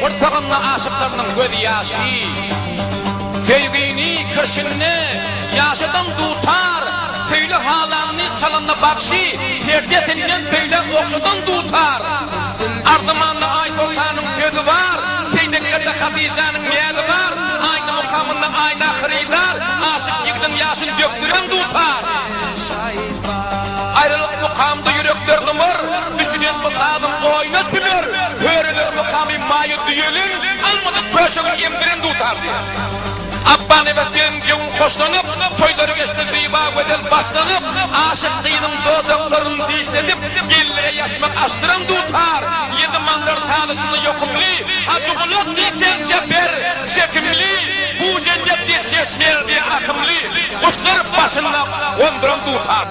ortağınla aşıklarının göz yaşı. Sevgini, kırşınını yaşadan tutar. Söyle halanını çalanla bakşı, terdiyetinden söyle okşudan tutar. Ardımanlı Aytoltan'ın sözü var, Seydeklerde Hatice'nin miyazı var. Aynı mukamında aynı hırizar, aşık yıktın yaşın döktüren tutar. Ayrılık mukamda yürekler kımır, düşünen mukamın oyuna sınır. Höreler mukamı mayı düyelin, almadık köşeğin emdiren tutar diye. Abban evetlerin gevun hoşlanıp, toyları geçtirdiği bağvedel başlanıp, aşık kıyının dodaklarını dişledip, gellere yaşmak açtıran tutar. Yedi manlar tanışını yokumli, hacıgılık dikten şeper, şekimli, bu cennet bir şeşmer bir akımli, kuşlar başından onduran tutar.